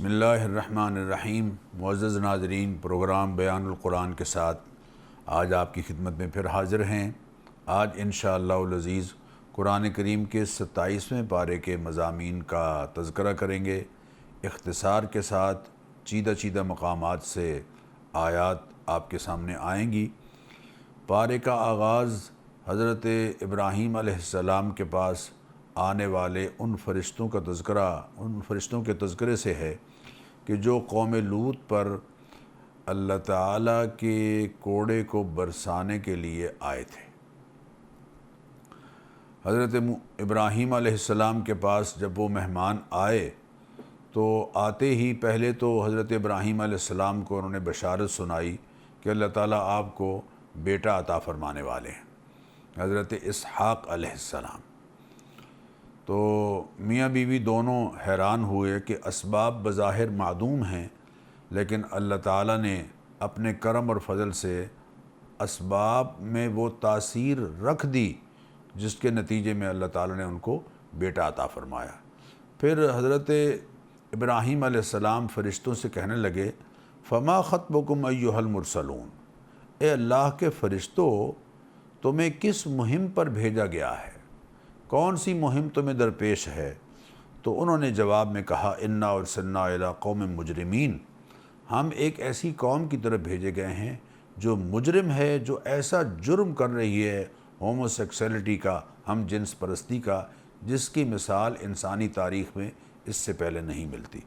بسم اللہ الرحمن الرحیم۔ معزز ناظرین، پروگرام بیان القرآن کے ساتھ آج آپ کی خدمت میں پھر حاضر ہیں۔ آج انشاءاللہ العزیز قرآن کریم کے 27ویں پارے کے مضامین کا تذکرہ کریں گے۔ اختصار کے ساتھ چیدہ مقامات سے آیات آپ کے سامنے آئیں گی۔ پارے کا آغاز حضرت ابراہیم علیہ السلام کے پاس آنے والے ان فرشتوں کے تذکرے سے ہے کہ جو قوم لوط پر اللہ تعالیٰ کے کوڑے کو برسانے کے لیے آئے تھے۔ حضرت ابراہیم علیہ السلام کے پاس جب وہ مہمان آئے تو آتے ہی پہلے تو حضرت ابراہیم علیہ السلام کو انہوں نے بشارت سنائی کہ اللہ تعالیٰ آپ کو بیٹا عطا فرمانے والے ہیں، حضرت اسحاق علیہ السلام۔ تو میاں بیوی دونوں حیران ہوئے کہ اسباب بظاہر معدوم ہیں، لیکن اللہ تعالیٰ نے اپنے کرم اور فضل سے اسباب میں وہ تاثیر رکھ دی جس کے نتیجے میں اللہ تعالیٰ نے ان کو بیٹا عطا فرمایا۔ پھر حضرت ابراہیم علیہ السلام فرشتوں سے کہنے لگے، فما خطبکم ایھا المرسلون، اے اللہ کے فرشتوں، تمہیں کس مہم پر بھیجا گیا ہے؟ کون سی مہم تمہیں درپیش ہے؟ تو انہوں نے جواب میں کہا، انا ارسلنا الی قوم مجرمین، ہم ایک ایسی قوم کی طرف بھیجے گئے ہیں جو مجرم ہے، جو ایسا جرم کر رہی ہے ہومو سیکسولیٹی کا، ہم جنس پرستی کا، جس کی مثال انسانی تاریخ میں اس سے پہلے نہیں ملتی۔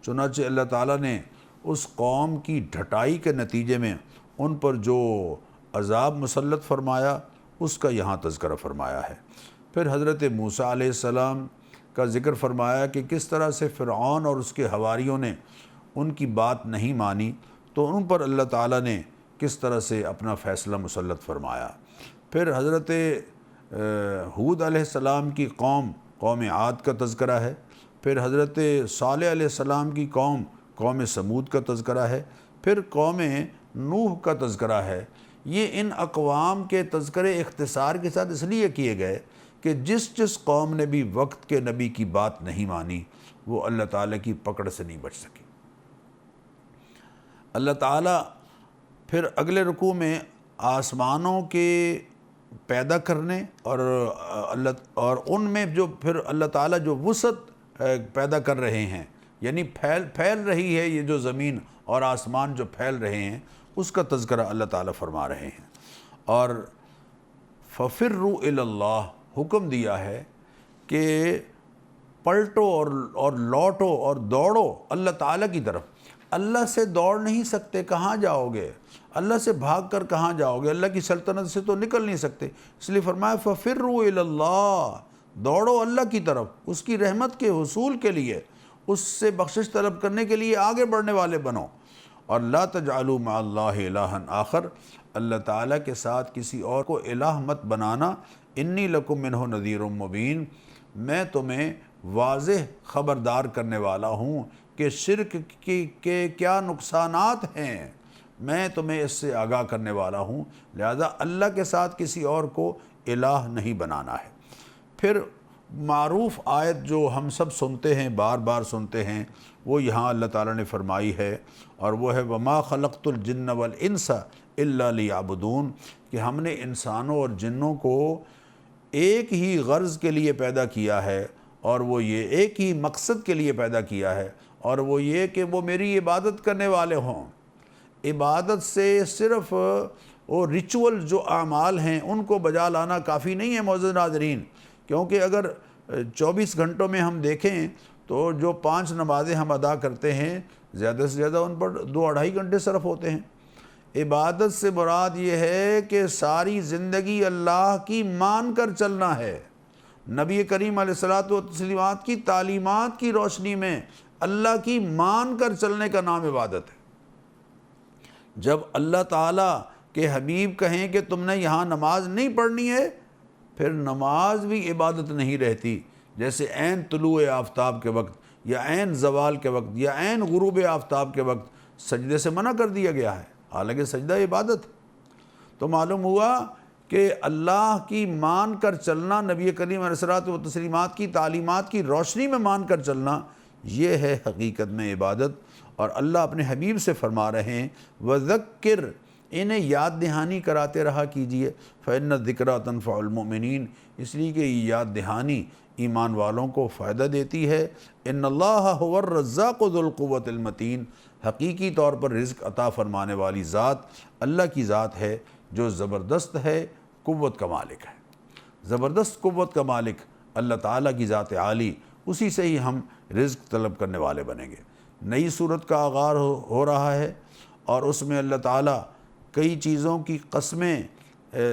چنانچہ اللہ تعالیٰ نے اس قوم کی ڈھٹائی کے نتیجے میں ان پر جو عذاب مسلط فرمایا اس کا یہاں تذکرہ فرمایا ہے۔ پھر حضرت موسیٰ علیہ السلام کا ذکر فرمایا کہ کس طرح سے فرعون اور اس کے حواریوں نے ان کی بات نہیں مانی، تو ان پر اللہ تعالیٰ نے کس طرح سے اپنا فیصلہ مسلط فرمایا۔ پھر حضرت ہود علیہ السلام کی قوم عاد کا تذکرہ ہے۔ پھر حضرت صالح علیہ السلام کی قوم سمود کا تذکرہ ہے۔ پھر قوم نوح کا تذکرہ ہے۔ یہ ان اقوام کے تذکرے اختصار کے ساتھ اس لیے کیے گئے کہ جس قوم نے بھی وقت کے نبی کی بات نہیں مانی وہ اللہ تعالیٰ کی پکڑ سے نہیں بچ سکی۔ اللہ تعالیٰ پھر اگلے رکوع میں آسمانوں کے پیدا کرنے اور ان میں جو پھر اللہ تعالیٰ جو وسعت پیدا کر رہے ہیں، یعنی پھیل رہی ہے یہ جو زمین اور آسمان جو پھیل رہے ہیں، اس کا تذکرہ اللہ تعالیٰ فرما رہے ہیں۔ اور فَفِرُّوا إِلَى اللَّهِ، حکم دیا ہے کہ پلٹو اور لوٹو اور دوڑو اللہ تعالیٰ کی طرف۔ اللہ سے دوڑ نہیں سکتے، کہاں جاؤ گے؟ اللہ سے بھاگ کر کہاں جاؤ گے؟ اللہ کی سلطنت سے تو نکل نہیں سکتے، اس لیے فرمایا فَفِرُّوا إِلَى اللَّهِ، دوڑو اللہ کی طرف، اس کی رحمت کے حصول کے لیے، اس سے بخشش طلب کرنے کے لیے آگے بڑھنے والے بنو۔ اور لا تجعلوا مع اللہ الہا آخر، اللہ تعالیٰ کے ساتھ کسی اور کو الہ مت بنانا۔ انی لکم منہ نذیر مبین، میں تمہیں واضح خبردار کرنے والا ہوں کہ شرک کے کیا نقصانات ہیں، میں تمہیں اس سے آگاہ کرنے والا ہوں، لہذا اللہ کے ساتھ کسی اور کو الہ نہیں بنانا ہے۔ پھر معروف آیت جو ہم سب سنتے ہیں، بار بار سنتے ہیں، وہ یہاں اللہ تعالیٰ نے فرمائی ہے، اور وہ ہے وَمَا خَلَقْتُ الْجِنَّ وَالْإِنسَ إِلَّا لِيَعْبُدُونَ، کہ ہم نے انسانوں اور جنوں کو ایک ہی غرض کے لیے پیدا کیا ہے، اور وہ یہ ایک ہی مقصد کے لیے پیدا کیا ہے، اور وہ یہ کہ وہ میری عبادت کرنے والے ہوں۔ عبادت سے صرف وہ ریچول جو اعمال ہیں ان کو بجا لانا کافی نہیں ہے معزز ناظرین، کیونکہ اگر 24 گھنٹوں میں ہم دیکھیں تو جو 5 نمازیں ہم ادا کرتے ہیں، زیادہ سے زیادہ ان پر 2-2.5 گھنٹے صرف ہوتے ہیں۔ عبادت سے مراد یہ ہے کہ ساری زندگی اللہ کی مان کر چلنا ہے۔ نبی کریم علیہ الصلوۃ والتسلیمات کی تعلیمات کی روشنی میں اللہ کی مان کر چلنے کا نام عبادت ہے۔ جب اللہ تعالیٰ کے حبیب کہیں کہ تم نے یہاں نماز نہیں پڑھنی ہے، پھر نماز بھی عبادت نہیں رہتی۔ جیسے عین طلوع آفتاب کے وقت، یا عین زوال کے وقت، یا عین غروب آفتاب کے وقت سجدے سے منع کر دیا گیا ہے، حالانکہ سجدہ عبادت ہے۔ تو معلوم ہوا کہ اللہ کی مان کر چلنا، نبی کریم علیہ الصلوۃ والتسلیمات کی تعلیمات کی روشنی میں مان کر چلنا، یہ ہے حقیقت میں عبادت۔ اور اللہ اپنے حبیب سے فرما رہے ہیں وذکر، انہیں یاد دہانی کراتے رہا کیجئے، فإن الذکریٰ تنفع المؤمنین، اس لیے کہ یہ یاد دہانی ایمان والوں کو فائدہ دیتی ہے۔ ان اللہ هو الرزاق ذو القوۃ المتین، حقیقی طور پر رزق عطا فرمانے والی ذات اللہ کی ذات ہے جو زبردست ہے، قوت کا مالک ہے۔ زبردست قوت کا مالک اللہ تعالیٰ کی ذات عالی، اسی سے ہی ہم رزق طلب کرنے والے بنیں گے۔ نئی صورت کا آغاز ہو رہا ہے، اور اس میں اللہ تعالیٰ کئی چیزوں کی قسمیں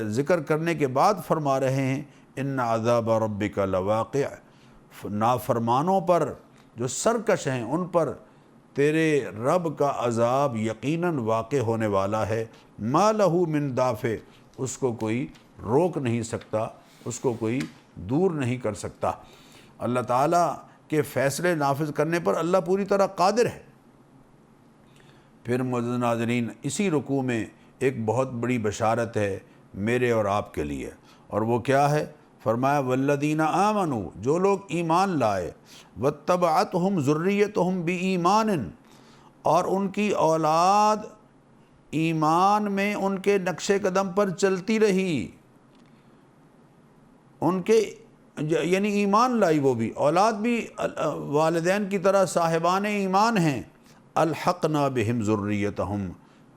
ذکر کرنے کے بعد فرما رہے ہیں ان عذاب ربک لواقع، نافرمانوں پر جو سرکش ہیں ان پر تیرے رب کا عذاب یقیناً واقع ہونے والا ہے۔ ما لہ من دافع، اس کو کوئی روک نہیں سکتا، اس کو کوئی دور نہیں کر سکتا۔ اللہ تعالیٰ کے فیصلے نافذ کرنے پر اللہ پوری طرح قادر ہے۔ پھر معزز ناظرین، اسی رکوع میں ایک بہت بڑی بشارت ہے میرے اور آپ کے لیے، اور وہ کیا ہے؟ فرمایا والذین آمنوا، جو لوگ ایمان لائے، واتبعتہم ذریتہم بایمان، اور ان کی اولاد ایمان میں ان کے نقش قدم پر چلتی رہی، ان کے یعنی ایمان لائی، وہ بھی اولاد بھی والدین کی طرح صاحبان ایمان ہیں۔ الحقنا بہم ذریتہم،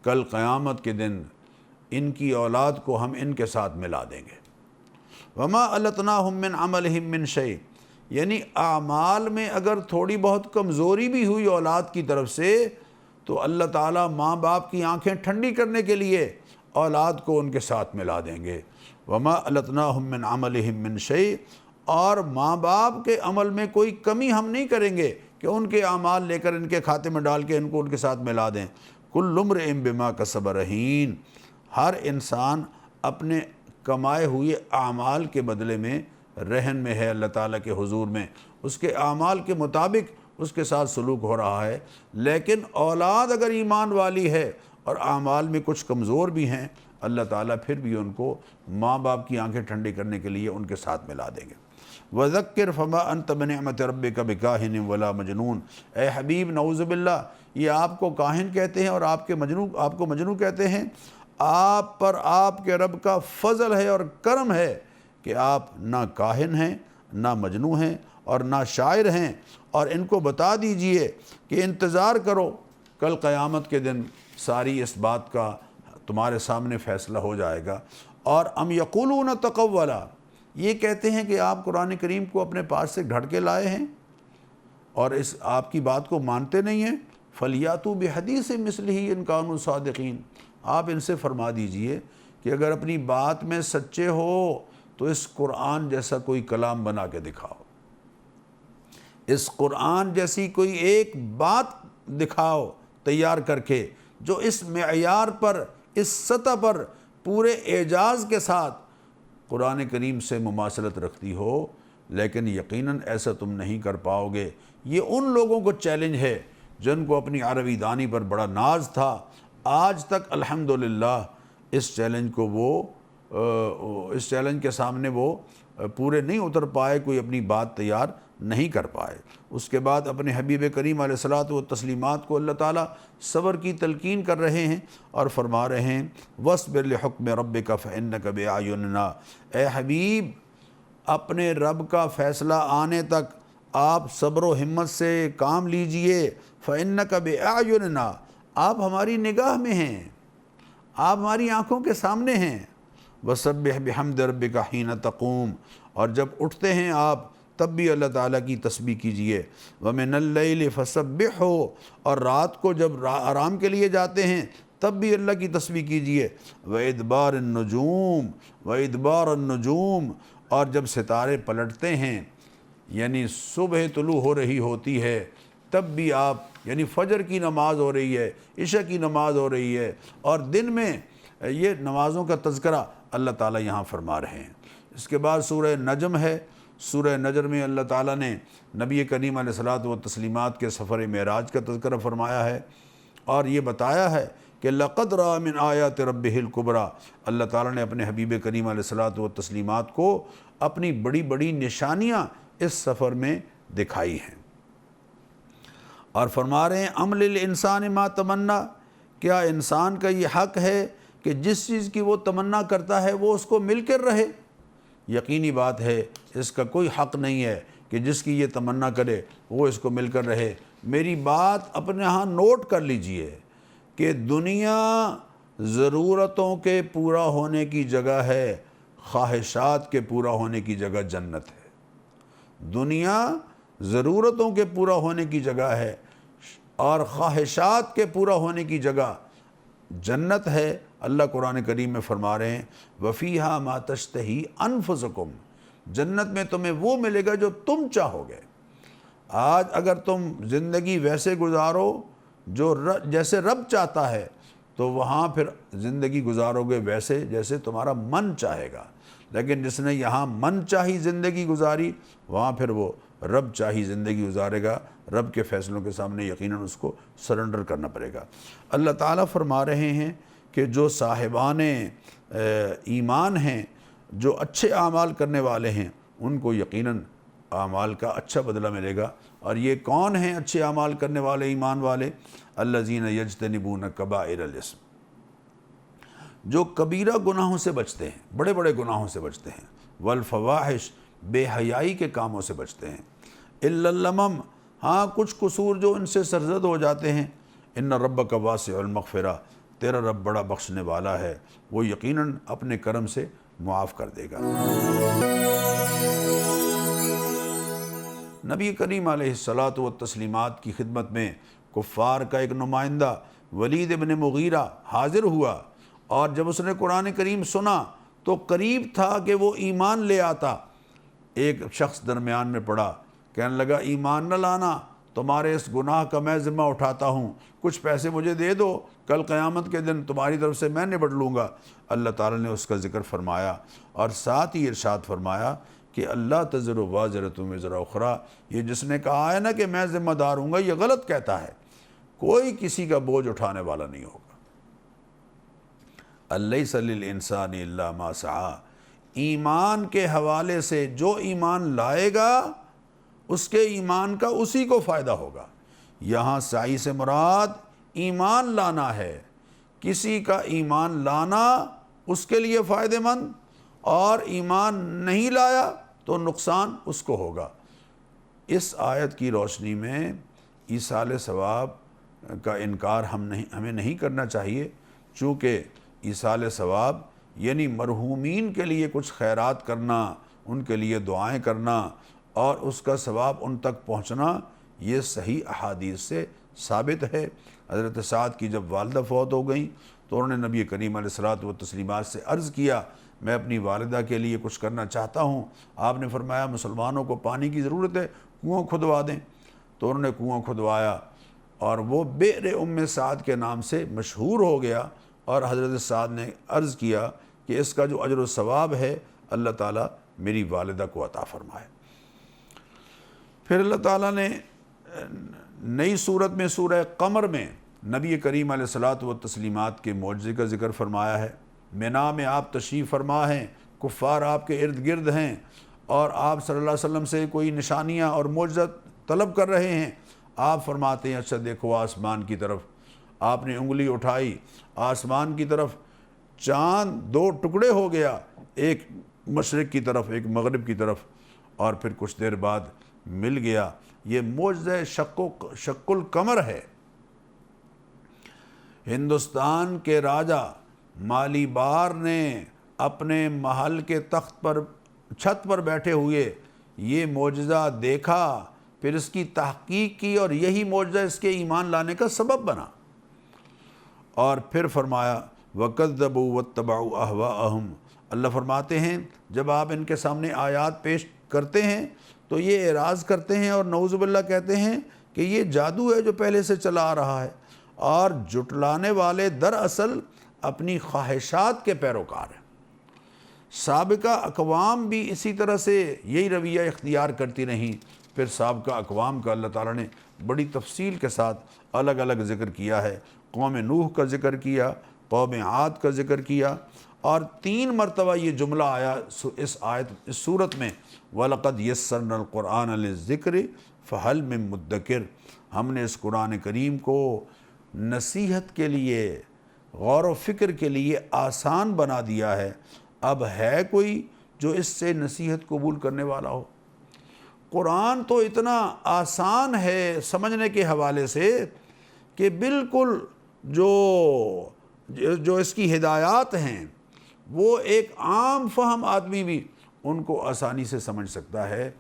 کل قیامت کے دن ان کی اولاد کو ہم ان کے ساتھ ملا دیں گے۔ وما التناہم من عملہم من شیء، یعنی اعمال میں اگر تھوڑی بہت کمزوری بھی ہوئی اولاد کی طرف سے تو اللہ تعالیٰ ماں باپ کی آنکھیں ٹھنڈی کرنے کے لیے اولاد کو ان کے ساتھ ملا دیں گے۔ وما التناہم من عملہم من شیء، اور ماں باپ کے عمل میں کوئی کمی ہم نہیں کریں گے کہ ان کے اعمال لے کر ان کے کھاتے میں ڈال کے ان کو ان کے ساتھ ملا دیں۔ کل امرئ بما کسب رہین، ہر انسان اپنے کمائے ہوئے اعمال کے بدلے میں رہن میں ہے اللہ تعالیٰ کے حضور میں، اس کے اعمال کے مطابق اس کے ساتھ سلوک ہو رہا ہے۔ لیکن اولاد اگر ایمان والی ہے اور اعمال میں کچھ کمزور بھی ہیں، اللہ تعالیٰ پھر بھی ان کو ماں باپ کی آنکھیں ٹھنڈی کرنے کے لیے ان کے ساتھ ملا دیں گے۔ وَذَكِّرْ فَمَا أَنْتَ بِنِعْمَةِ رَبِّكَ بِكَاهِنٍ وَلَا مَجْنُونٍ، اے حبیب نعوذ باللہ، یہ آپ کو کاہن کہتے ہیں اور آپ کو مجنون کہتے ہیں۔ آپ پر آپ کے رب کا فضل ہے اور کرم ہے کہ آپ نہ کاہن ہیں، نہ مجنون ہیں، اور نہ شاعر ہیں، اور ان کو بتا دیجئے کہ انتظار کرو، کل قیامت کے دن ساری اس بات کا تمہارے سامنے فیصلہ ہو جائے گا۔ اور ام یقولون تقولا، یہ کہتے ہیں کہ آپ قرآن کریم کو اپنے پاس سے گھڑ کے لائے ہیں اور اس آپ کی بات کو مانتے نہیں ہیں۔ فَلْيَأْتُوا بِحَدِيثٍ مِثْلِهِ إِن كَانُوا صَادِقِينَ، آپ ان سے فرما دیجئے کہ اگر اپنی بات میں سچے ہو تو اس قرآن جیسا کوئی کلام بنا کے دکھاؤ، اس قرآن جیسی کوئی ایک بات دکھاؤ تیار کر کے جو اس معیار پر، اس سطح پر پورے اعجاز کے ساتھ قرآن کریم سے مماثلت رکھتی ہو۔ لیکن یقیناً ایسا تم نہیں کر پاؤ گے۔ یہ ان لوگوں کو چیلنج ہے جن کو اپنی عربی دانی پر بڑا ناز تھا، آج تک الحمدللہ اس چیلنج کے سامنے وہ پورے نہیں اتر پائے، کوئی اپنی بات تیار نہیں کر پائے۔ اس کے بعد اپنے حبیب کریم علیہ الصلاۃ والتسلیمات کو اللہ تعالیٰ صبر کی تلقین کر رہے ہیں اور فرما رہے ہیں وَاصْبِرْ لِحُكْمِ رَبِّكَ فَإِنَّكَ بِأَعْيُنِنَا، اے حبیب اپنے رب کا فیصلہ آنے تک آپ صبر و ہمت سے کام لیجئے۔ فَإِنَّكَ بِأَعْيُنِنَا، آپ ہماری نگاہ میں ہیں، آپ ہماری آنکھوں کے سامنے ہیں۔ وَسَبِّحْ بِحَمْدِ رَبِّكَ حِينَ تَقُومُ، اور جب اٹھتے ہیں آپ تب بھی اللہ تعالیٰ کی تسبیح کیجئے۔ وَمِنَ اللَّيْلِ فَسَبِّحْهُ، اور رات کو جب آرام کے لیے جاتے ہیں تب بھی اللہ کی تسبیح کیجئے۔ وَإِدْبَارِ النُّجُومِ، وَإِدْبَارَ النُّجُومِ، اور جب ستارے پلٹتے ہیں یعنی صبح طلوع ہو رہی ہوتی ہے تب بھی آپ، یعنی فجر کی نماز ہو رہی ہے، عشاء کی نماز ہو رہی ہے، اور دن میں یہ نمازوں کا تذکرہ اللہ تعالیٰ یہاں فرما رہے ہیں۔ اس کے بعد سورہ نجم ہے۔ سورہ نجم میں اللہ تعالیٰ نے نبی کریم علیہ الصلاۃ والتسلیمات کے سفر معراج کا تذکرہ فرمایا ہے اور یہ بتایا ہے کہ لَقَدْ رَأَىٰ مِنْ آیَاتِ رَبِّهِ الْكُبْرَىٰ، اللہ تعالیٰ نے اپنے حبیب کریم علیہ الصلاۃ والتسلیمات کو اپنی بڑی بڑی نشانیاں اس سفر میں دکھائی ہیں۔ اور فرما رہے ہیں عمل الانسان ما تمنا، کیا انسان کا یہ حق ہے کہ جس چیز کی وہ تمنا کرتا ہے وہ اس کو مل کر رہے؟ یقینی بات ہے اس کا کوئی حق نہیں ہے کہ جس کی یہ تمنا کرے وہ اس کو مل کر رہے۔ میری بات اپنے ہاں نوٹ کر لیجئے کہ دنیا ضرورتوں کے پورا ہونے کی جگہ ہے، خواہشات کے پورا ہونے کی جگہ جنت ہے۔ دنیا ضرورتوں کے پورا ہونے کی جگہ ہے اور خواہشات کے پورا ہونے کی جگہ جنت ہے۔ اللہ قرآن کریم میں فرما رہے ہیں وَفِيهَا مَا تَشْتَهِي أَنفُسُكُمْ، جنت میں تمہیں وہ ملے گا جو تم چاہو گے۔ آج اگر تم زندگی ویسے گزارو جو جیسے رب چاہتا ہے تو وہاں پھر زندگی گزارو گے ویسے جیسے تمہارا من چاہے گا، لیکن جس نے یہاں من چاہی زندگی گزاری وہاں پھر وہ رب چاہی زندگی گزارے گا۔ رب کے فیصلوں کے سامنے یقیناً اس کو سرنڈر کرنا پڑے گا۔ اللہ تعالیٰ فرما رہے ہیں کہ جو صاحبان ایمان ہیں، جو اچھے اعمال کرنے والے ہیں، ان کو یقیناً اعمال کا اچھا بدلہ ملے گا۔ اور یہ کون ہیں اچھے اعمال کرنے والے ایمان والے؟ الذین یجتنبون کبائر الاسم، جو کبیرہ گناہوں سے بچتے ہیں، بڑے بڑے گناہوں سے بچتے ہیں، والفواحش، بے حیائی کے کاموں سے بچتے ہیں، الا اللمم، ہاں کچھ قصور جو ان سے سرزد ہو جاتے ہیں، ان ربک واسع المغفرہ، تیرا رب بڑا بخشنے والا ہے، وہ یقیناً اپنے کرم سے معاف کر دے گا۔ نبی کریم علیہ الصلاۃ والتسلیمات کی خدمت میں کفار کا ایک نمائندہ ولید ابن مغیرہ حاضر ہوا، اور جب اس نے قرآن کریم سنا تو قریب تھا کہ وہ ایمان لے آتا۔ ایک شخص درمیان میں پڑا، کہنے لگا ایمان نہ لانا، تمہارے اس گناہ کا میں ذمہ اٹھاتا ہوں، کچھ پیسے مجھے دے دو، کل قیامت کے دن تمہاری طرف سے میں نبٹ لوں گا۔ اللہ تعالیٰ نے اس کا ذکر فرمایا اور ساتھ ہی ارشاد فرمایا کہ اللہ تزر وازرۃ وزر اخری، یہ جس نے کہا ہے نا کہ میں ذمہ دار ہوں گا، یہ غلط کہتا ہے، کوئی کسی کا بوجھ اٹھانے والا نہیں ہوگا۔ الیس للانسان الا ما سعی، ایمان کے حوالے سے جو ایمان لائے گا اس کے ایمان کا اسی کو فائدہ ہوگا۔ یہاں سعی سے مراد ایمان لانا ہے، کسی کا ایمان لانا اس کے لیے فائدہ مند، اور ایمان نہیں لایا تو نقصان اس کو ہوگا۔ اس آیت کی روشنی میں ایصال ثواب کا انکار ہمیں نہیں کرنا چاہیے، چونکہ ایصال ثواب یعنی مرحومین کے لیے کچھ خیرات کرنا، ان کے لیے دعائیں کرنا اور اس کا ثواب ان تک پہنچنا، یہ صحیح احادیث سے ثابت ہے۔ حضرت سعد کی جب والدہ فوت ہو گئیں تو انہوں نے نبی کریم علیہ الصلاۃ والتسلیمات سے عرض کیا میں اپنی والدہ کے لیے کچھ کرنا چاہتا ہوں۔ آپ نے فرمایا مسلمانوں کو پانی کی ضرورت ہے، کنواں کھدوا دیں۔ تو انہوں نے کنواں کھدوایا اور وہ بئر ام سعد کے نام سے مشہور ہو گیا، اور حضرت سعد نے عرض کیا کہ اس کا جو اجر و ثواب ہے اللہ تعالیٰ میری والدہ کو عطا فرمائے۔ پھر اللہ تعالیٰ نے نئی صورت میں سورہ قمر میں نبی کریم علیہ الصلاۃ والتسلیمات کے معجزے کا ذکر فرمایا ہے۔ مینا میں آپ تشریف فرما ہیں، کفار آپ کے ارد گرد ہیں اور آپ صلی اللہ علیہ وسلم سے کوئی نشانیاں اور معجزہ طلب کر رہے ہیں۔ آپ فرماتے ہیں اچھا دیکھو آسمان کی طرف، آپ نے انگلی اٹھائی آسمان کی طرف، چاند دو ٹکڑے ہو گیا، ایک مشرق کی طرف ایک مغرب کی طرف، اور پھر کچھ دیر بعد مل گیا۔ یہ معجزہ شق القمر ہے۔ ہندوستان کے راجہ مالی بار نے اپنے محل کے تخت پر چھت پر بیٹھے ہوئے یہ معجزہ دیکھا، پھر اس کی تحقیق کی اور یہی معجزہ اس کے ایمان لانے کا سبب بنا۔ اور پھر فرمایا وَكَذَّبُوا وَاتَّبَعُوا أَهْوَاءَهُمْ، اللہ فرماتے ہیں جب آپ ان کے سامنے آیات پیش کرتے ہیں تو یہ اعراض کرتے ہیں اور نعوذ باللہ کہتے ہیں کہ یہ جادو ہے جو پہلے سے چلا آ رہا ہے، اور جھٹلانے والے دراصل اپنی خواہشات کے پیروکار ہیں۔ سابقہ اقوام بھی اسی طرح سے یہی رویہ اختیار کرتی رہیں، پھر سابقہ اقوام کا اللہ تعالیٰ نے بڑی تفصیل کے ساتھ الگ الگ ذکر کیا ہے۔ قوم نوح کا ذکر کیا، قوم عاد کا ذکر کیا، اور 3 مرتبہ یہ جملہ آیا اس صورت میں، وَلَقَدْ يَسَّرْنَا الْقُرْآنَ لِلذِّكْرِ فَهَلْ مِن مُدَّكِرٍ، ہم نے اس قرآن کریم کو نصیحت کے لیے، غور و فکر کے لیے آسان بنا دیا ہے، اب ہے کوئی جو اس سے نصیحت قبول کرنے والا ہو؟ قرآن تو اتنا آسان ہے سمجھنے کے حوالے سے کہ بالکل جو اس کی ہدایات ہیں وہ ایک عام فہم آدمی بھی ان کو آسانی سے سمجھ سکتا ہے۔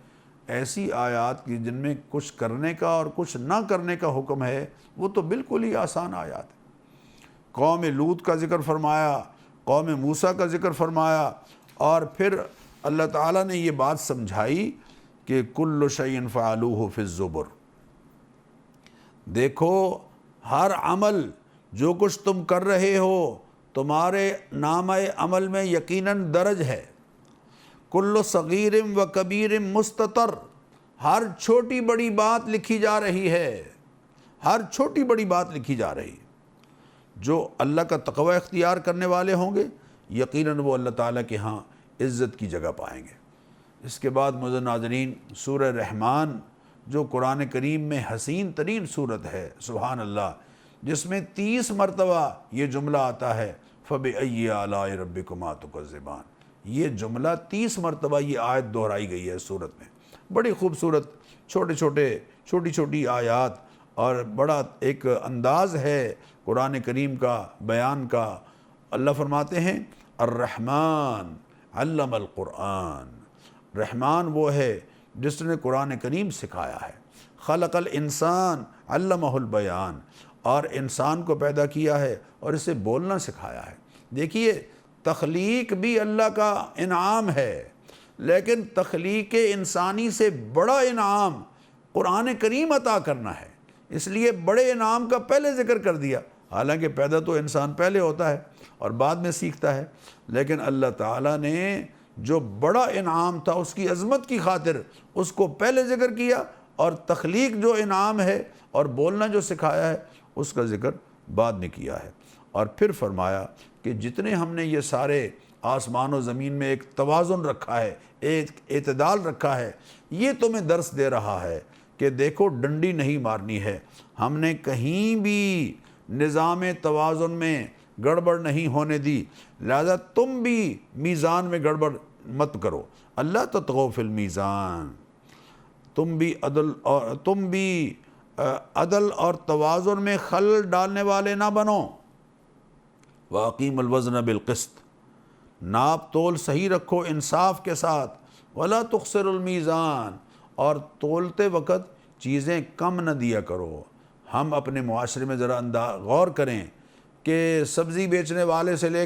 ایسی آیات کی جن میں کچھ کرنے کا اور کچھ نہ کرنے کا حکم ہے، وہ تو بالکل ہی آسان آیات ہیں۔ قوم لوط کا ذکر فرمایا، قوم موسیٰ کا ذکر فرمایا، اور پھر اللہ تعالیٰ نے یہ بات سمجھائی کہ کل شیء فعلوہ فی الزبر، دیکھو ہر عمل جو کچھ تم کر رہے ہو تمہارے نامہ عمل میں یقیناً درج ہے۔ کل صغیر و کبیر مستتر، ہر چھوٹی بڑی بات لکھی جا رہی ہے، ہر چھوٹی بڑی بات لکھی جا رہی ہے۔ جو اللہ کا تقوی اختیار کرنے والے ہوں گے یقیناً وہ اللہ تعالیٰ کے ہاں عزت کی جگہ پائیں گے۔ اس کے بعد معزز ناظرین، سورہ رحمان جو قرآن کریم میں حسین ترین صورت ہے، سبحان اللہ، جس میں 30 مرتبہ یہ جملہ آتا ہے فَبِأَيِّ آلَاءِ رَبِّكُمَا تُكَذِّبَانِ، یہ جملہ 30 مرتبہ یہ آیت دہرائی گئی ہے صورت میں۔ بڑی خوبصورت چھوٹی چھوٹی آیات اور بڑا ایک انداز ہے قرآن کریم کا بیان کا۔ اللہ فرماتے ہیں الرحمن علم القرآن، رحمان وہ ہے جس نے قرآن کریم سکھایا ہے۔ خلق الانسان علمہ البیان، اور انسان کو پیدا کیا ہے اور اسے بولنا سکھایا ہے۔ دیکھیے تخلیق بھی اللہ کا انعام ہے، لیکن تخلیق انسانی سے بڑا انعام قرآن کریم عطا کرنا ہے، اس لیے بڑے انعام کا پہلے ذکر کر دیا۔ حالانکہ پیدا تو انسان پہلے ہوتا ہے اور بعد میں سیکھتا ہے، لیکن اللہ تعالیٰ نے جو بڑا انعام تھا اس کی عظمت کی خاطر اس کو پہلے ذکر کیا، اور تخلیق جو انعام ہے اور بولنا جو سکھایا ہے اس کا ذکر بعد میں کیا ہے۔ اور پھر فرمایا کہ جتنے ہم نے یہ سارے آسمان و زمین میں ایک توازن رکھا ہے، ایک اعتدال رکھا ہے، یہ تمہیں درس دے رہا ہے کہ دیکھو ڈنڈی نہیں مارنی ہے، ہم نے کہیں بھی نظام توازن میں گڑبڑ نہیں ہونے دی، لہذا تم بھی میزان میں گڑبڑ مت کرو، اللہ تطغوا فی المیزان، تم بھی عدل اور توازن میں خلل ڈالنے والے نہ بنو۔ وَأَقِیمُوا الْوَزْنَ بِالْقِسْطِ، ناپ تول صحیح رکھو انصاف کے ساتھ، وَلَا تُخْسِرُوا الْمِیزَان، اور تولتے وقت چیزیں کم نہ دیا کرو۔ ہم اپنے معاشرے میں ذرا غور کریں کہ سبزی بیچنے والے سے لے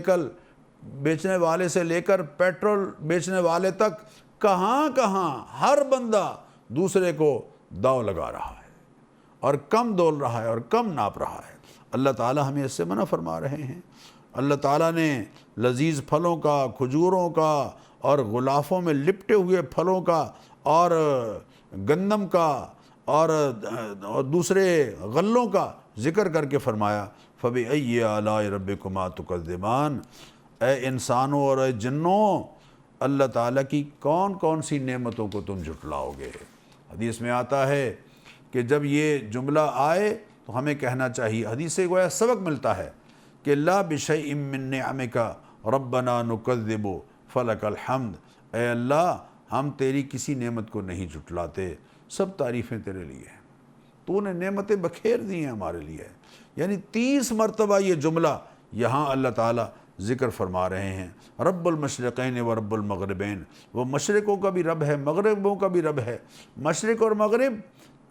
کر پیٹرول بیچنے والے تک کہاں ہر بندہ دوسرے کو داؤ لگا رہا ہے اور کم دول رہا ہے اور کم ناپ رہا ہے۔ اللہ تعالیٰ ہمیں اس سے منع فرما رہے ہیں۔ اللہ تعالیٰ نے لذیذ پھلوں کا، کھجوروں کا اور غلافوں میں لپٹے ہوئے پھلوں کا اور گندم کا اور دوسرے غلوں کا ذکر کر کے فرمایا فَبِأَيِّ آلَاءِ رَبِّكُمَا تُكَذِّبَانِ، اے انسانوں اور اے جنوں، اللہ تعالیٰ کی کون کون سی نعمتوں کو تم جھٹلاؤ گے۔ حدیث میں آتا ہے کہ جب یہ جملہ آئے تو ہمیں کہنا چاہیے، حدیث سے گویا سبق ملتا ہے کہ لا بشیء من نعمک ربنا نکذب فلک الحمد، اے اللہ ہم تیری کسی نعمت کو نہیں جھٹلاتے، سب تعریفیں تیرے لیے ہیں، تو نے نعمتیں بکھیر دی ہیں ہمارے لیے۔ یعنی 30 مرتبہ یہ جملہ یہاں اللہ تعالیٰ ذکر فرما رہے ہیں۔ رب المشرقین و رب المغربین، وہ مشرقوں کا بھی رب ہے، مغربوں کا بھی رب ہے۔ مشرق اور مغرب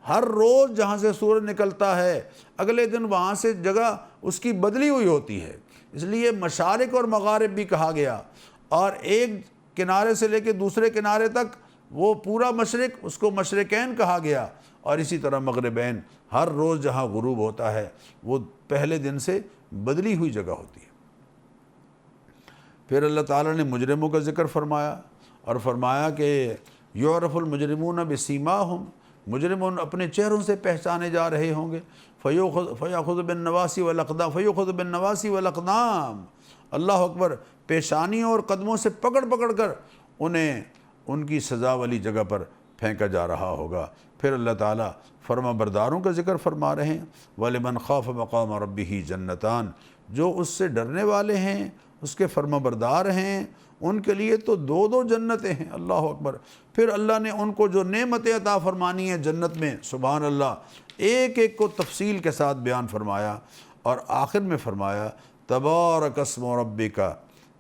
ہر روز جہاں سے سورج نکلتا ہے اگلے دن وہاں سے جگہ اس کی بدلی ہوئی ہوتی ہے، اس لیے مشارق اور مغارب بھی کہا گیا، اور ایک کنارے سے لے کے دوسرے کنارے تک وہ پورا مشرق، اس کو مشرقین کہا گیا، اور اسی طرح مغربین، ہر روز جہاں غروب ہوتا ہے وہ پہلے دن سے بدلی ہوئی جگہ ہوتی ہے۔ پھر اللہ تعالیٰ نے مجرموں کا ذکر فرمایا اور فرمایا کہ یعرف المجرمون بسیماہم، مجرمون اپنے چہروں سے پہچانے جا رہے ہوں گے، فیؤخذ بالنواصی والاقدام، اللہ اکبر، پیشانیوں اور قدموں سے پکڑ پکڑ کر انہیں ان کی سزا والی جگہ پر پھینکا جا رہا ہوگا۔ پھر اللہ تعالیٰ فرما برداروں کا ذکر فرما رہے ہیں، وَلِمَنْ خَافَ مَقَامَ رَبِّهِ جَنَّتَانِ، جو اس سے ڈرنے والے ہیں، اس کے فرما بردار ہیں، ان کے لیے تو دو دو جنتیں ہیں۔ اللہ اکبر۔ پھر اللہ نے ان کو جو نعمتیں عطا فرمانی ہیں جنت میں، سبحان اللہ، ایک ایک کو تفصیل کے ساتھ بیان فرمایا، اور آخر میں فرمایا تبارک اسم ربک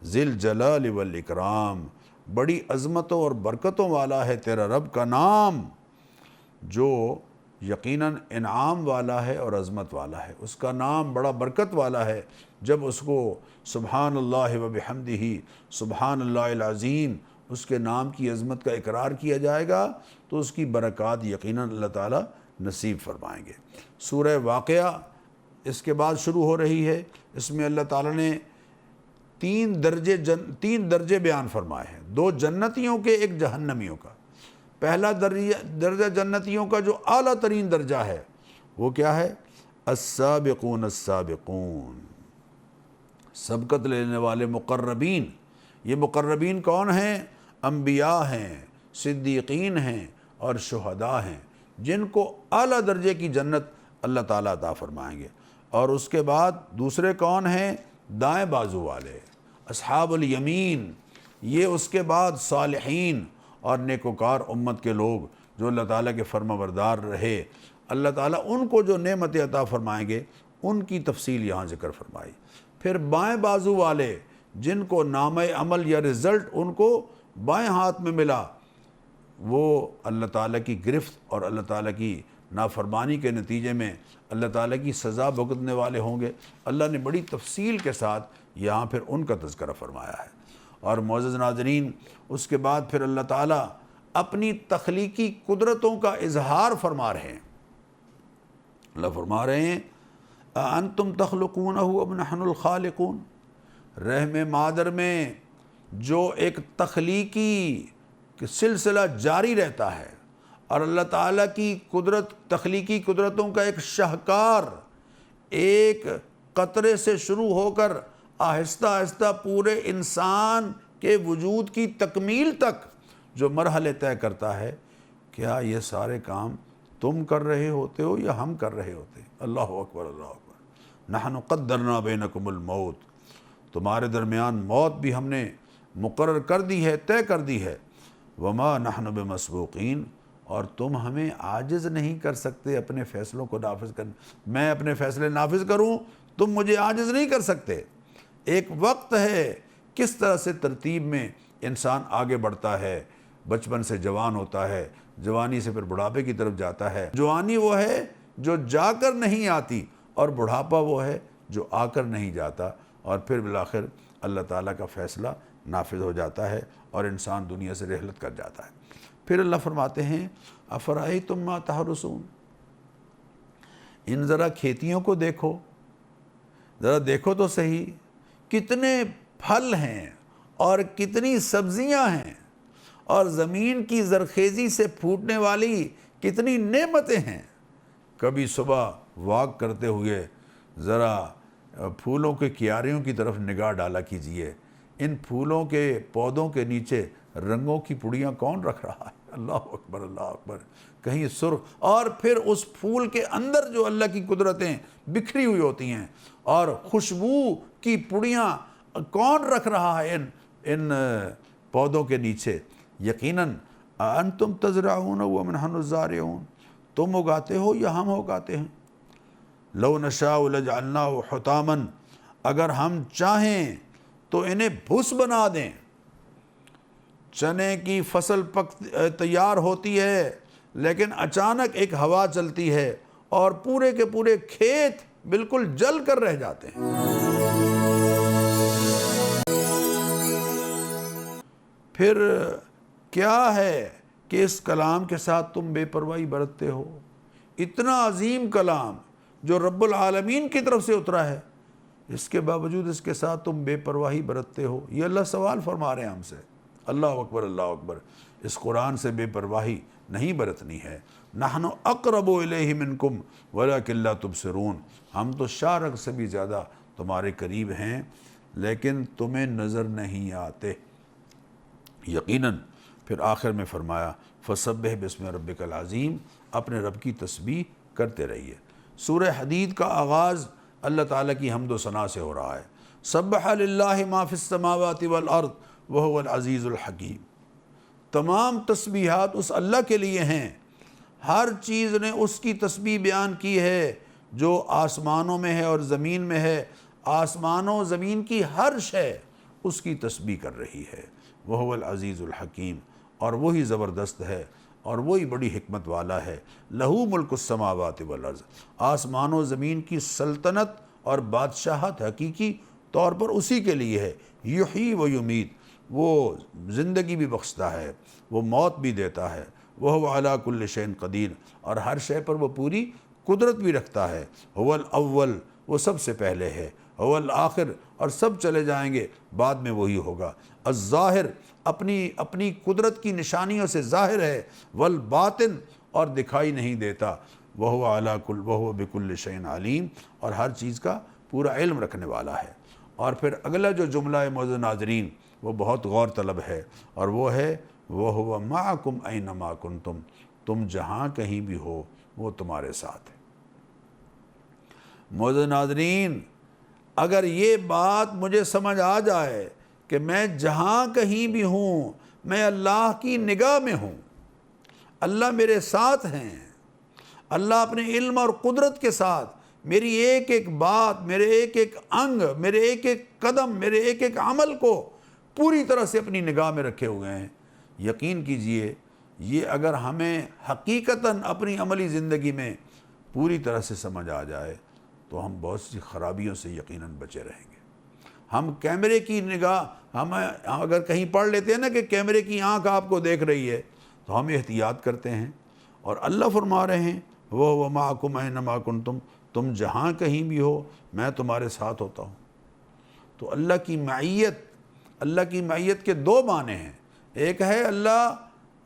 ذی الجلال والاکرام، بڑی عظمتوں اور برکتوں والا ہے تیرا رب کا نام، جو یقیناً انعام والا ہے اور عظمت والا ہے۔ اس کا نام بڑا برکت والا ہے۔ جب اس کو سبحان اللہ و بحمدہ، سبحان اللہ العظیم، اس کے نام کی عظمت کا اقرار کیا جائے گا تو اس کی برکات یقیناً اللہ تعالیٰ نصیب فرمائیں گے۔ سورہ واقعہ اس کے بعد شروع ہو رہی ہے۔ اس میں اللہ تعالیٰ نے تین درجے بیان فرمائے ہیں، دو جنتیوں کے، ایک جہنمیوں کا۔ پہلا درجہ جنتیوں کا جو اعلیٰ ترین درجہ ہے وہ کیا ہے؟ السابقون السابقون، سبقت لینے والے مقربین۔ یہ مقربین کون ہیں؟ انبیاء ہیں، صدیقین ہیں اور شہداء ہیں، جن کو اعلیٰ درجے کی جنت اللہ تعالیٰ عطا فرمائیں گے۔ اور اس کے بعد دوسرے کون ہیں؟ دائیں بازو والے، اصحاب الیمین۔ یہ اس کے بعد صالحین اور نیکوکار امت کے لوگ جو اللہ تعالیٰ کے فرما بردار رہے، اللہ تعالیٰ ان کو جو نعمت عطا فرمائیں گے ان کی تفصیل یہاں ذکر فرمائی۔ پھر بائیں بازو والے، جن کو نامہ عمل یا رزلٹ ان کو بائیں ہاتھ میں ملا، وہ اللہ تعالیٰ کی گرفت اور اللہ تعالیٰ کی نافرمانی کے نتیجے میں اللہ تعالیٰ کی سزا بھگتنے والے ہوں گے۔ اللہ نے بڑی تفصیل کے ساتھ یہاں پھر ان کا تذکرہ فرمایا ہے۔ اور معزز ناظرین، اس کے بعد پھر اللہ تعالیٰ اپنی تخلیقی قدرتوں کا اظہار فرما رہے ہیں۔ اللہ فرما رہے ہیں أَأَنْتُمْ تَخْلُقُونَهُ أَمْ نَحْنُ الْخَالِقُونَ، رحم مادر میں جو ایک تخلیقی سلسلہ جاری رہتا ہے، اور اللہ تعالیٰ کی قدرت، تخلیقی قدرتوں کا ایک شاہکار، ایک قطرے سے شروع ہو کر آہستہ آہستہ پورے انسان کے وجود کی تکمیل تک جو مرحلے طے کرتا ہے، کیا یہ سارے کام تم کر رہے ہوتے ہو یا ہم کر رہے ہوتے ہیں؟ اللہ اکبر، اللہ اکبر۔ نحن قدرنا بینکم الموت، تمہارے درمیان موت بھی ہم نے مقرر کر دی ہے، طے کر دی ہے۔ وما نحن بمسبوقین، اور تم ہمیں عاجز نہیں کر سکتے اپنے فیصلوں کو نافذ کرنے۔ میں اپنے فیصلے نافذ کروں، تم مجھے عاجز نہیں کر سکتے۔ ایک وقت ہے کس طرح سے ترتیب میں انسان آگے بڑھتا ہے، بچپن سے جوان ہوتا ہے، جوانی سے پھر بڑھاپے کی طرف جاتا ہے۔ جوانی وہ ہے جو جا کر نہیں آتی، اور بڑھاپا وہ ہے جو آ کر نہیں جاتا، اور پھر بالآخر اللہ تعالیٰ کا فیصلہ نافذ ہو جاتا ہے اور انسان دنیا سے رحلت کر جاتا ہے۔ پھر اللہ فرماتے ہیں افرأیتم ما تحرثون، ان ذرا کھیتیوں کو دیکھو، ذرا دیکھو تو صحیح، کتنے پھل ہیں اور کتنی سبزیاں ہیں، اور زمین کی زرخیزی سے پھوٹنے والی کتنی نعمتیں ہیں۔ کبھی صبح واک کرتے ہوئے ذرا پھولوں کے کیاریوں کی طرف نگاہ ڈالا کیجئے، ان پھولوں کے پودوں کے نیچے رنگوں کی پڑیاں کون رکھ رہا ہے؟ اللہ اکبر، اللہ اکبر۔ کہیں سرخ، اور پھر اس پھول کے اندر جو اللہ کی قدرتیں بکھری ہوئی ہوتی ہیں، اور خوشبو کی پڑیاں کون رکھ رہا ہے ان پودوں کے نیچے؟ یقیناً أَأَنْتُمْ تَزْرَعُونَ وَنَحْنُ الزَّارِعُونَ، تم اگاتے ہو یا ہم اگاتے ہیں؟ لَوْ نَشَاءُ لَجَعَلْنَاهُ حُطَامًا، اگر ہم چاہیں تو انہیں بھس بنا دیں۔ چنے کی فصل تیار ہوتی ہے، لیکن اچانک ایک ہوا چلتی ہے اور پورے کے پورے کھیت بالکل جل کر رہ جاتے ہیں۔ پھر کیا ہے کہ اس کلام کے ساتھ تم بے پرواہی برتتے ہو؟ اتنا عظیم کلام جو رب العالمین کی طرف سے اترا ہے، اس کے باوجود اس کے ساتھ تم بے پرواہی برتتے ہو۔ یہ اللہ سوال فرما رہے ہیں ہم سے۔ اللہ اکبر، اللہ اکبر۔ اس قرآن سے بے پرواہی نہیں برتنی ہے۔ نحن اقرب الیہ منکم ولکن لا تبصرون، ہم تو شارق سے بھی زیادہ تمہارے قریب ہیں، لیکن تمہیں نظر نہیں آتے۔ یقیناً پھر آخر میں فرمایا فسبح باسم ربک العظیم، اپنے رب کی تسبیح کرتے رہیے۔ سورہ حدید کا آغاز اللہ تعالیٰ کی حمد و ثنا سے ہو رہا ہے۔ سبح للہ ما فی السماوات والارض وہو العزیز الحکیم، تمام تسبیحات اس اللہ کے لیے ہیں، ہر چیز نے اس کی تسبیح بیان کی ہے جو آسمانوں میں ہے اور زمین میں ہے، آسمانوں و زمین کی ہر شے اس کی تسبیح کر رہی ہے۔ وہو العزیز الحکیم، اور وہی زبردست ہے اور وہی بڑی حکمت والا ہے۔ لہو ملک السماوات والارض، آسمان و زمین کی سلطنت اور بادشاہت حقیقی طور پر اسی کے لیے ہے۔ یحیی و یمیت، وہ زندگی بھی بخشتا ہے، وہ موت بھی دیتا ہے۔ وہو علی کل شیء قدیر، اور ہر شے پر وہ پوری قدرت بھی رکھتا ہے۔ هو الاول، وہ سب سے پہلے ہے۔ هو الآخر، اور سب چلے جائیں گے، بعد میں وہی ہوگا۔ الظاہر، اپنی قدرت کی نشانیوں سے ظاہر ہے۔ والباطن، اور دکھائی نہیں دیتا۔ وہو بکل شیء علیم، اور ہر چیز کا پورا علم رکھنے والا ہے۔ اور پھر اگلا جو جملہ ہے معزز ناظرین، وہ بہت غور طلب ہے، اور وہ ہے وَهُوَ مَعَكُمْ أَيْنَمَا كُنْتُمْ، تم جہاں کہیں بھی ہو وہ تمہارے ساتھ ہے۔ معزز ناظرین، اگر یہ بات مجھے سمجھ آ جائے کہ میں جہاں کہیں بھی ہوں میں اللہ کی نگاہ میں ہوں، اللہ میرے ساتھ ہیں، اللہ اپنے علم اور قدرت کے ساتھ میری ایک ایک بات، میرے ایک ایک انگ، میرے ایک ایک قدم، میرے ایک ایک عمل کو پوری طرح سے اپنی نگاہ میں رکھے ہوئے ہیں، یقین کیجئے یہ اگر ہمیں حقیقتاً اپنی عملی زندگی میں پوری طرح سے سمجھ آ جائے تو ہم بہت سی خرابیوں سے یقیناً بچے رہیں گے۔ ہم کیمرے کی نگاہ، ہم اگر کہیں پڑھ لیتے ہیں نا کہ کیمرے کی آنکھ آپ کو دیکھ رہی ہے تو ہم احتیاط کرتے ہیں، اور اللہ فرما رہے ہیں وَهُوَ مَعَكُمْ أَيْنَمَا كُنْتُمْ، تم جہاں کہیں بھی ہو میں تمہارے ساتھ ہوتا ہوں۔ تو اللہ کی معیت کے دو معنی ہیں، ایک ہے اللہ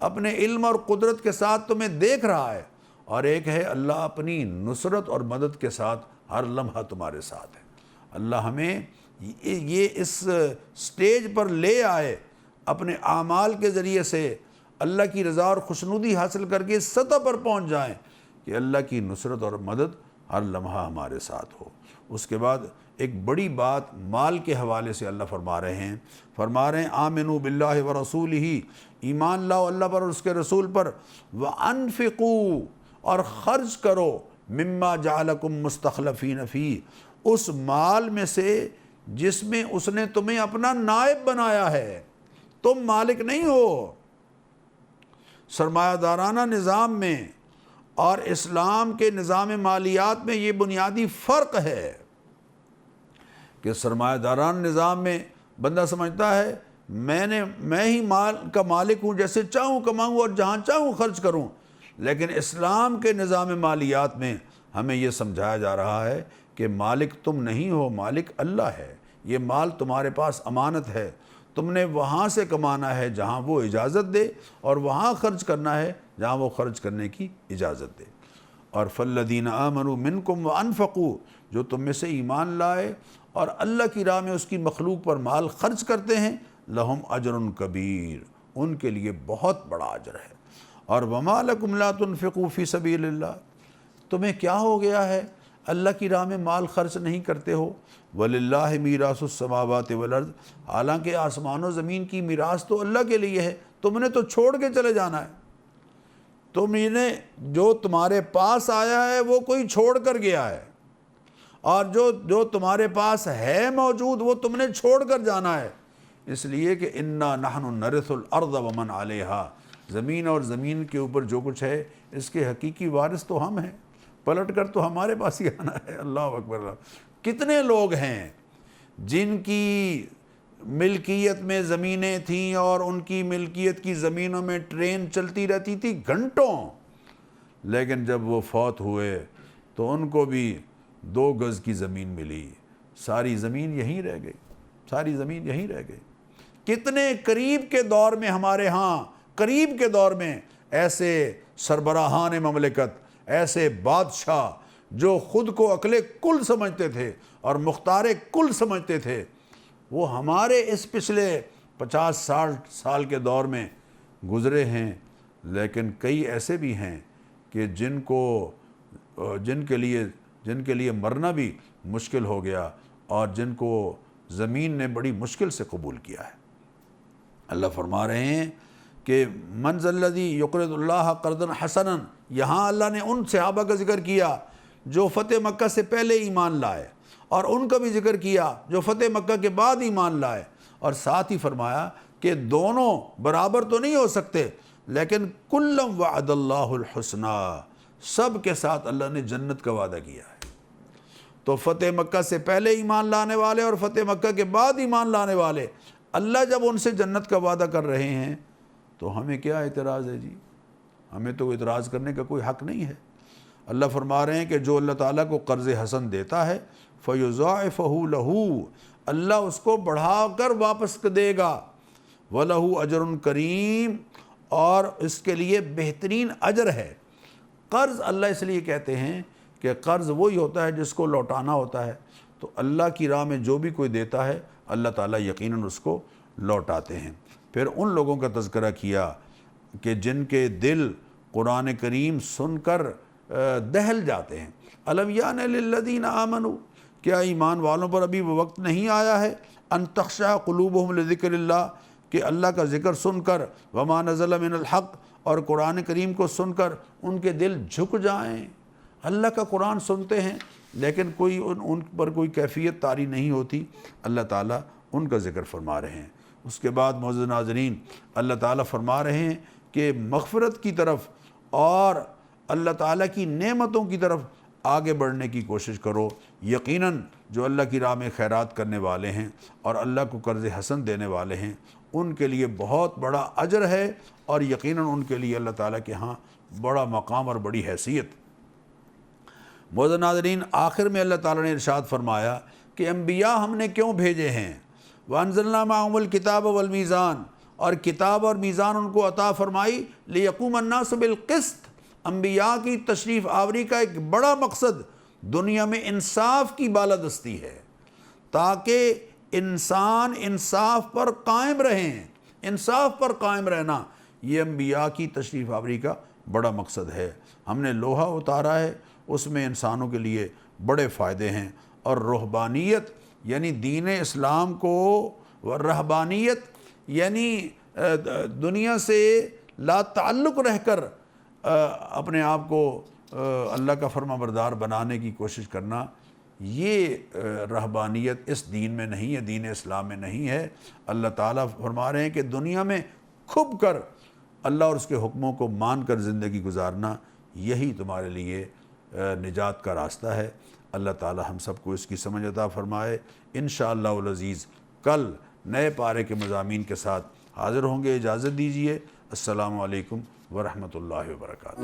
اپنے علم اور قدرت کے ساتھ تمہیں دیکھ رہا ہے، اور ایک ہے اللہ اپنی نصرت اور مدد کے ساتھ ہر لمحہ تمہارے ساتھ ہے۔ اللہ ہمیں یہ اس سٹیج پر لے آئے، اپنے اعمال کے ذریعے سے اللہ کی رضا اور خوشنودی حاصل کر کے اس سطح پر پہنچ جائیں کہ اللہ کی نصرت اور مدد ہر لمحہ ہمارے ساتھ ہو۔ اس کے بعد ایک بڑی بات مال کے حوالے سے اللہ فرما رہے ہیں آمنوا باللہ ورسولہ، ایمان لاؤ اللہ پر اور اس کے رسول پر، وانفقوا، اور خرچ کرو، مما جعلکم مستخلفین فیہ، اس مال میں سے جس میں اس نے تمہیں اپنا نائب بنایا ہے، تم مالک نہیں ہو۔ سرمایہ دارانہ نظام میں اور اسلام کے نظام مالیات میں یہ بنیادی فرق ہے کہ سرمایہ دارانہ نظام میں بندہ سمجھتا ہے میں ہی مال کا مالک ہوں، جیسے چاہوں کماؤں اور جہاں چاہوں خرچ کروں، لیکن اسلام کے نظام مالیات میں ہمیں یہ سمجھایا جا رہا ہے کہ مالک تم نہیں ہو، مالک اللہ ہے، یہ مال تمہارے پاس امانت ہے، تم نے وہاں سے کمانا ہے جہاں وہ اجازت دے، اور وہاں خرچ کرنا ہے جہاں وہ خرچ کرنے کی اجازت دے۔ اور فالذین آمنوا منکم وانفقوا، جو تم میں سے ایمان لائے اور اللہ کی راہ میں اس کی مخلوق پر مال خرچ کرتے ہیں، لہم اجر کبیر، ان کے لیے بہت بڑا اجر ہے۔ اور وما لکم لا تنفقوا فی سبیل اللہ، تمہیں کیا ہو گیا ہے اللہ کی راہ میں مال خرچ نہیں کرتے ہو؟ وَلِلَّهِ مِيرَاثُ السَّمَاوَاتِ وَالْأَرْضِ، حالانکہ آسمان و زمین کی میراث تو اللہ کے لیے ہے، تم نے تو چھوڑ کے چلے جانا ہے، تم نے جو تمہارے پاس آیا ہے وہ کوئی چھوڑ کر گیا ہے، اور جو تمہارے پاس ہے موجود وہ تم نے چھوڑ کر جانا ہے، اس لیے کہ اِنَّا نَحْنُ نَرِثُ الْأَرْضَ وَمَنْ عَلَيْهَا، زمین اور زمین کے اوپر جو کچھ ہے اس کے حقیقی وارث تو ہم ہیں، پلٹ کر تو ہمارے پاس ہی آنا ہے۔ اللہ اکبر۔ کتنے لوگ ہیں جن کی ملکیت میں زمینیں تھیں اور ان کی ملکیت کی زمینوں میں ٹرین چلتی رہتی تھی گھنٹوں، لیکن جب وہ فوت ہوئے تو ان کو بھی 2 گز کی زمین ملی، ساری زمین یہیں رہ گئی، ساری زمین یہیں رہ گئی۔ کتنے قریب کے دور میں ہمارے ہاں، قریب کے دور میں ایسے سربراہان مملکت، ایسے بادشاہ جو خود کو عقل کل سمجھتے تھے اور مختار کل سمجھتے تھے، وہ ہمارے اس پچھلے 50-60 سال کے دور میں گزرے ہیں، لیکن کئی ایسے بھی ہیں کہ جن کے لیے مرنا بھی مشکل ہو گیا اور جن کو زمین نے بڑی مشکل سے قبول کیا ہے۔ اللہ فرما رہے ہیں کہ من ذا الذی یقرض اللہ قرضا حسنا، یہاں اللہ نے ان صحابہ کا ذکر کیا جو فتح مکہ سے پہلے ایمان لائے، اور ان کا بھی ذکر کیا جو فتح مکہ کے بعد ایمان لائے، اور ساتھ ہی فرمایا کہ دونوں برابر تو نہیں ہو سکتے، لیکن کلم وعد اللہ الحسنی، سب کے ساتھ اللہ نے جنت کا وعدہ کیا ہے۔ تو فتح مکہ سے پہلے ایمان لانے والے اور فتح مکہ کے بعد ایمان لانے والے، اللہ جب ان سے جنت کا وعدہ کر رہے ہیں تو ہمیں کیا اعتراض ہے جی؟ ہمیں تو اعتراض کرنے کا کوئی حق نہیں ہے۔ اللہ فرما رہے ہیں کہ جو اللہ تعالیٰ کو قرض حسن دیتا ہے فَيُضَاعِفَهُ لَهُ، اللہ اس کو بڑھا کر واپس دے گا، وَلَهُ أَجْرٌ كَرِيمٌ، اور اس کے لیے بہترین اجر ہے۔ قرض اللہ اس لیے کہتے ہیں کہ قرض وہی ہوتا ہے جس کو لوٹانا ہوتا ہے، تو اللہ کی راہ میں جو بھی کوئی دیتا ہے اللہ تعالیٰ یقیناً اس کو لوٹاتے ہیں۔ پھر ان لوگوں کا تذکرہ کیا کہ جن کے دل قرآن کریم سن کر دہل جاتے ہیں۔ الم یان للذین آمنوا، کیا ایمان والوں پر ابھی وہ وقت نہیں آیا ہے ان تخشع قلوبہم لذکر اللہ، کہ اللہ کا ذکر سن کر وما نزل من الحق، اور قرآن کریم کو سن کر ان کے دل جھک جائیں۔ اللہ کا قرآن سنتے ہیں لیکن کوئی ان پر کوئی کیفیت طاری نہیں ہوتی، اللہ تعالیٰ ان کا ذکر فرما رہے ہیں۔ اس کے بعد معزز ناظرین، اللہ تعالیٰ فرما رہے ہیں کہ مغفرت کی طرف اور اللہ تعالیٰ کی نعمتوں کی طرف آگے بڑھنے کی کوشش کرو۔ یقیناً جو اللہ کی راہ میں خیرات کرنے والے ہیں اور اللہ کو قرض حسن دینے والے ہیں ان کے لیے بہت بڑا اجر ہے، اور یقیناً ان کے لیے اللہ تعالیٰ کے ہاں بڑا مقام اور بڑی حیثیت۔ معزز ناظرین، آخر میں اللہ تعالیٰ نے ارشاد فرمایا کہ انبیاء ہم نے کیوں بھیجے ہیں، وَأَنزَلْنَا مَعَهُمُ الْكِتَابَ وَالْمِيزَانَ، اور کتاب اور میزان ان کو عطا فرمائی، لِيَقُومَ النَّاسُ بِالْقِسْطِ، انبیاء کی تشریف آوری کا ایک بڑا مقصد دنیا میں انصاف کی بالادستی ہے، تاکہ انسان انصاف پر قائم رہیں۔ انصاف پر قائم رہنا یہ انبیاء کی تشریف آوری کا بڑا مقصد ہے۔ ہم نے لوہا اتارا ہے، اس میں انسانوں کے لیے بڑے فائدے ہیں، اور رہبانیت یعنی دین اسلام کو، رہبانیت یعنی دنیا سے لا تعلق رہ کر اپنے آپ کو اللہ کا فرما بردار بنانے کی کوشش کرنا، یہ رہبانیت اس دین میں نہیں ہے، دین اسلام میں نہیں ہے۔ اللہ تعالیٰ فرما رہے ہیں کہ دنیا میں کھپ کر اللہ اور اس کے حکموں کو مان کر زندگی گزارنا، یہی تمہارے لیے نجات کا راستہ ہے۔ اللہ تعالیٰ ہم سب کو اس کی سمجھ عطا فرمائے۔ انشاءاللہ العزیز کل نئے پارے کے مضامین کے ساتھ حاضر ہوں گے۔ اجازت دیجیے، السلام علیکم ورحمۃ اللہ وبرکاتہ۔